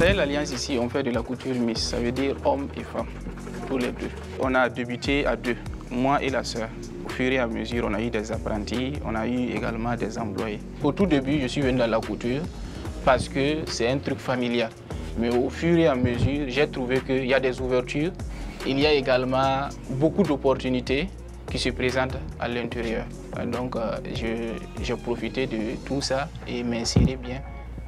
Sahel Alliance ici, on fait de la couture mixte, ça veut dire hommes et femmes, tous les deux. On a débuté à deux, moi et la sœur. Au fur et à mesure, on a eu des apprentis, on a eu également des employés. Au tout début, je suis venu dans la couture parce que c'est un truc familial. Mais au fur et à mesure, j'ai trouvé qu'il y a des ouvertures. Il y a également beaucoup d'opportunités qui se présentent à l'intérieur. Donc, j'ai profité de tout ça et m'insérer bien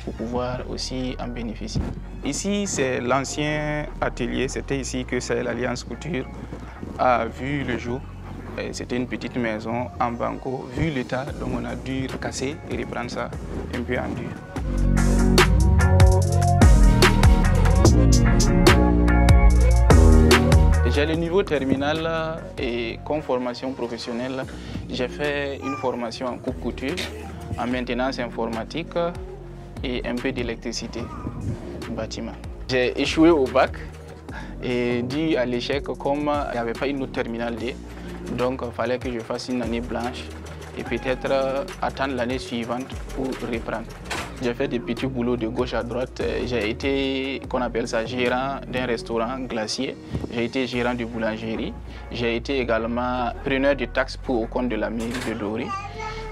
pour pouvoir aussi en bénéficier. Ici, c'est l'ancien atelier. C'était ici que Sahel Alliance Couture a vu le jour. C'était une petite maison en banco. Vu l'état, donc on a dû casser et reprendre ça un peu en dur. J'ai le niveau terminal et comme formation professionnelle, j'ai fait une formation en coupe-couture, en maintenance informatique et un peu d'électricité, bâtiment. J'ai échoué au bac et dû à l'échec, comme il n'y avait pas une autre terminale D, donc il fallait que je fasse une année blanche et peut-être attendre l'année suivante pour reprendre. J'ai fait des petits boulots de gauche à droite. J'ai été, qu'on appelle ça, gérant d'un restaurant glacier. J'ai été gérant de boulangerie. J'ai été également preneur de taxes pour au compte de la mairie de Dori.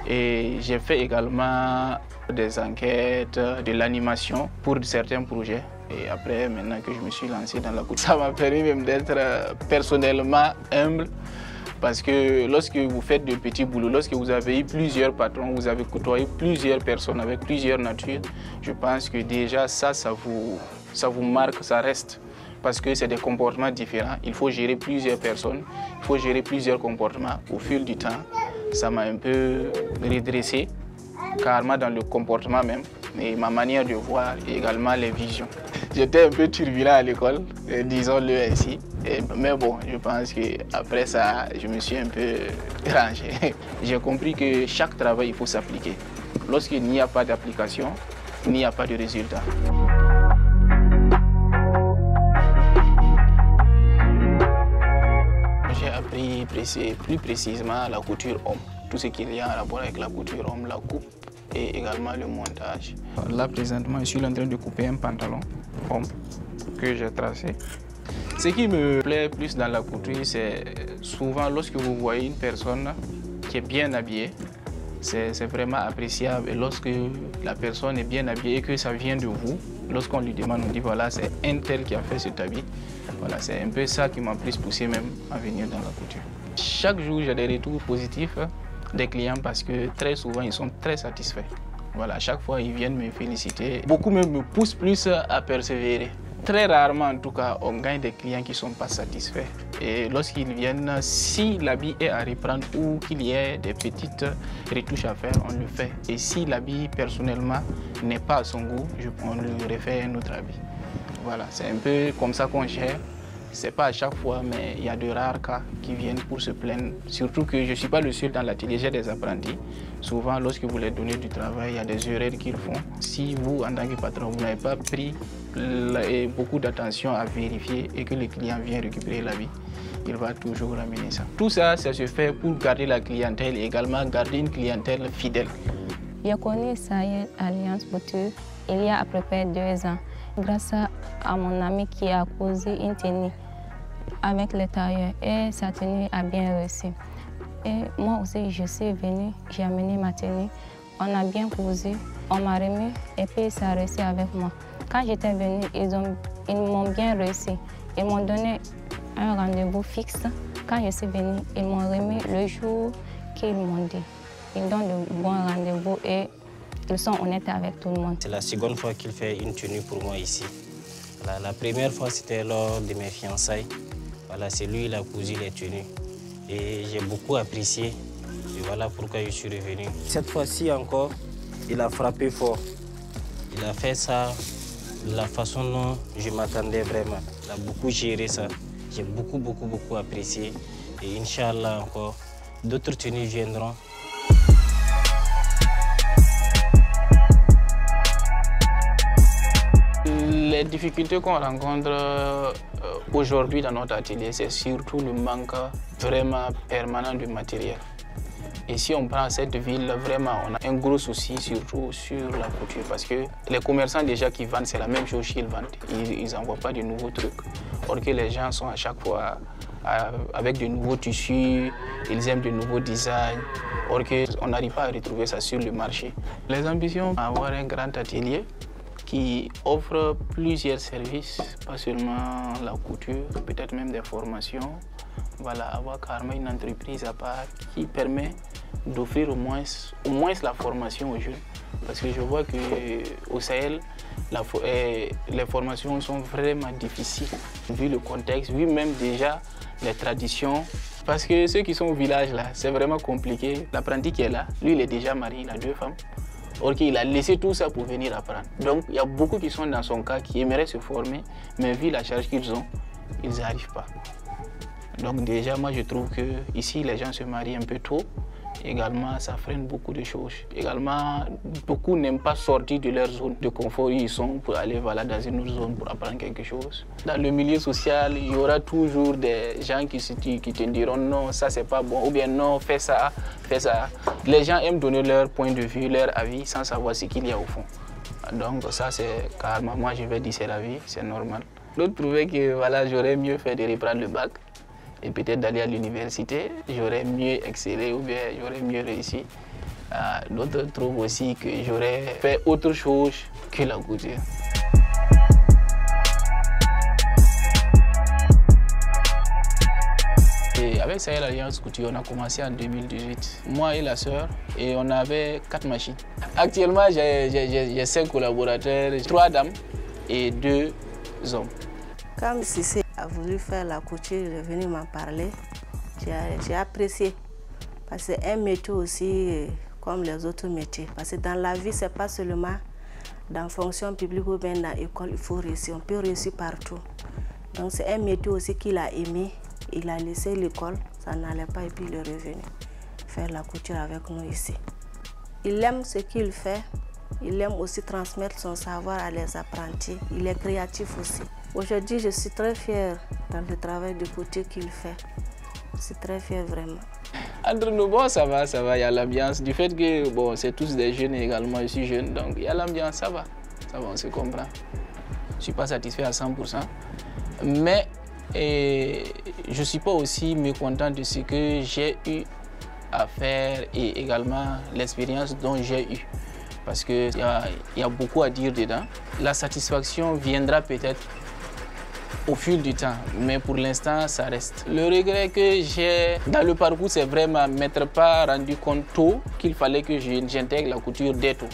Et j'ai fait également des enquêtes, de l'animation pour certains projets. Et après, maintenant que je me suis lancé dans la couture, ça m'a permis même d'être personnellement humble. Parce que lorsque vous faites de petits boulots, lorsque vous avez eu plusieurs patrons, vous avez côtoyé plusieurs personnes avec plusieurs natures, je pense que déjà ça vous marque, ça reste. Parce que c'est des comportements différents. Il faut gérer plusieurs personnes, il faut gérer plusieurs comportements. Au fil du temps, ça m'a un peu redressé, carrément dans le comportement même, et ma manière de voir et également les visions. J'étais un peu turbulent à l'école, disons-le ainsi. Mais bon, je pense qu'après ça, je me suis un peu rangé. J'ai compris que chaque travail, il faut s'appliquer. Lorsqu'il n'y a pas d'application, il n'y a pas de résultat. J'ai appris plus précisément la couture homme. Tout ce qu'il y a en rapport avec la couture homme, la coupe et également le montage. Là, présentement, je suis en train de couper un pantalon homme que j'ai tracé. Ce qui me plaît plus dans la couture, c'est souvent lorsque vous voyez une personne qui est bien habillée, c'est vraiment appréciable. Et lorsque la personne est bien habillée et que ça vient de vous, lorsqu'on lui demande, on dit voilà, c'est un tel qui a fait cet habit. Voilà, c'est un peu ça qui m'a plus poussé même à venir dans la couture. Chaque jour, j'ai des retours positifs des clients parce que très souvent, ils sont très satisfaits. Voilà, à chaque fois, ils viennent me féliciter. Beaucoup même me poussent plus à persévérer. Très rarement, en tout cas, on gagne des clients qui ne sont pas satisfaits. Et lorsqu'ils viennent, si l'habit est à reprendre ou qu'il y ait des petites retouches à faire, on le fait. Et si l'habit, personnellement, n'est pas à son goût, on lui refait un autre habit. Voilà, c'est un peu comme ça qu'on gère. Ce n'est pas à chaque fois, mais il y a de rares cas qui viennent pour se plaindre. Surtout que je ne suis pas le seul dans l'atelier, j'ai des apprentis. Souvent, lorsque vous leur donnez du travail, il y a des erreurs qu'ils font. Si vous, en tant que patron, vous n'avez pas pris beaucoup d'attention à vérifier et que le client vient récupérer l'habit, il va toujours ramener ça. Tout ça, ça se fait pour garder la clientèle et également garder une clientèle fidèle. J'ai connu Sahel Alliance Couture il y a à peu près 2 ans, grâce à mon ami qui a causé une tenue avec les tailleurs et sa tenue a bien réussi. Et moi aussi, je suis venue, j'ai amené ma tenue, on a bien causé, on m'a remis et puis ça a réussi avec moi. Quand j'étais venue, ils m'ont bien réussi. Ils m'ont donné un rendez-vous fixe. Quand je suis venue, ils m'ont remis le jour qu'ils m'ont dit. Ils donnent de bons rendez-vous et ils sont honnêtes avec tout le monde. C'est la seconde fois qu'il fait une tenue pour moi ici. Voilà, la première fois, c'était lors de mes fiançailles. Voilà, c'est lui qui a cousu les tenues. Et j'ai beaucoup apprécié. Et voilà pourquoi je suis revenu. Cette fois-ci encore, il a frappé fort. Il a fait ça de la façon dont je m'attendais vraiment. Il a beaucoup géré ça. J'ai beaucoup apprécié. Et Inch'Allah encore, d'autres tenues viendront. Les difficultés qu'on rencontre aujourd'hui dans notre atelier, c'est surtout le manque vraiment permanent de matériel. Et si on prend cette ville, vraiment, on a un gros souci surtout sur la couture parce que les commerçants déjà qui vendent, c'est la même chose qu'ils vendent. Ils n'envoient pas de nouveaux trucs. Or que les gens sont à chaque fois avec de nouveaux tissus, ils aiment de nouveaux designs. Or qu'on n'arrive pas à retrouver ça sur le marché. Les ambitions, avoir un grand atelier qui offre plusieurs services, pas seulement la couture, peut-être même des formations. Voilà, avoir carrément une entreprise à part qui permet d'offrir au moins la formation aux jeunes. Parce que je vois qu'au Sahel, les formations sont vraiment difficiles, vu le contexte, vu même déjà les traditions. Parce que ceux qui sont au village, là, c'est vraiment compliqué. L'apprenti qui est là, lui, il est déjà marié, il a 2 femmes. Or qu'il a laissé tout ça pour venir apprendre. Donc, il y a beaucoup qui sont dans son cas, qui aimeraient se former, mais vu la charge qu'ils ont, ils n'y arrivent pas. Donc déjà, moi je trouve que ici les gens se marient un peu tôt. Également, ça freine beaucoup de choses. Également, beaucoup n'aiment pas sortir de leur zone de confort où ils sont pour aller dans une autre zone pour apprendre quelque chose. Dans le milieu social, il y aura toujours des gens qui te diront non, ça c'est pas bon, ou bien non, fais ça, fais ça. Les gens aiment donner leur point de vue, leur avis, sans savoir ce qu'il y a au fond. Donc ça c'est carrément, moi je vais dire c'est la vie, c'est normal. L'autre trouvait que voilà, j'aurais mieux fait de reprendre le bac. Et peut-être d'aller à l'université, j'aurais mieux excellé ou bien j'aurais mieux réussi. D'autres trouvent aussi que j'aurais fait autre chose que la couture. Et avec Sahel Alliance Couture, on a commencé en 2018. Moi et la sœur, et on avait 4 machines. Actuellement, j'ai 5 collaborateurs, 3 dames et 2 hommes. Comme Cissé a voulu faire la couture, il est venu m'en parler. J'ai apprécié. Parce que c'est un métier aussi comme les autres métiers. Parce que dans la vie, ce n'est pas seulement dans la fonction publique ou bien dans l'école, il faut réussir. On peut réussir partout. Donc c'est un métier aussi qu'il a aimé. Il a laissé l'école, ça n'allait pas et puis il est revenu faire la couture avec nous ici. Il aime ce qu'il fait. Il aime aussi transmettre son savoir à les apprentis. Il est créatif aussi. Aujourd'hui, je suis très fière dans le travail de couture qu'il fait. Je suis très fière vraiment. Entre nous, bon, ça va, il y a l'ambiance. Du fait que bon, c'est tous des jeunes également, je suis jeune, donc il y a l'ambiance, ça va, on se comprend. Je ne suis pas satisfait à 100%, mais je ne suis pas aussi mécontent de ce que j'ai eu à faire et également l'expérience dont j'ai eu. Parce qu'il y a beaucoup à dire dedans. La satisfaction viendra peut-être au fil du temps, mais pour l'instant, ça reste. Le regret que j'ai dans le parcours, c'est vraiment ne m'être pas rendu compte tôt qu'il fallait que j'intègre la couture dès tôt.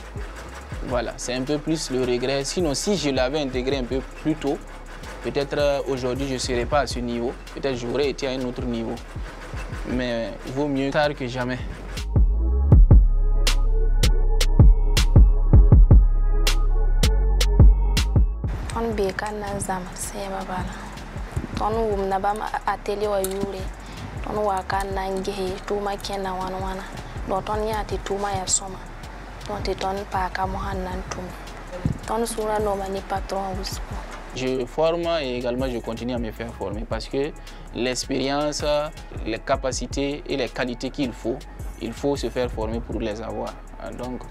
Voilà, c'est un peu plus le regret. Sinon, si je l'avais intégré un peu plus tôt, peut-être aujourd'hui, je ne serais pas à ce niveau. Peut-être j'aurais été à un autre niveau. Mais vaut mieux tard que jamais. On be kan na zam sai babala ton wum na bam ateli wa yure ton wa kan na ngehe tuma kena wana do ton yati tuma ya soma ton te ton pa ka mo hanan tum ton sura no mani patron wuspo. Je forme et également je continue à me faire former parce que l'expérience, les capacités et les qualités qu'il faut se faire former pour les avoir. Donc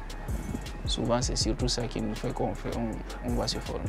souvent c'est surtout ça qui nous fait qu'on va se former.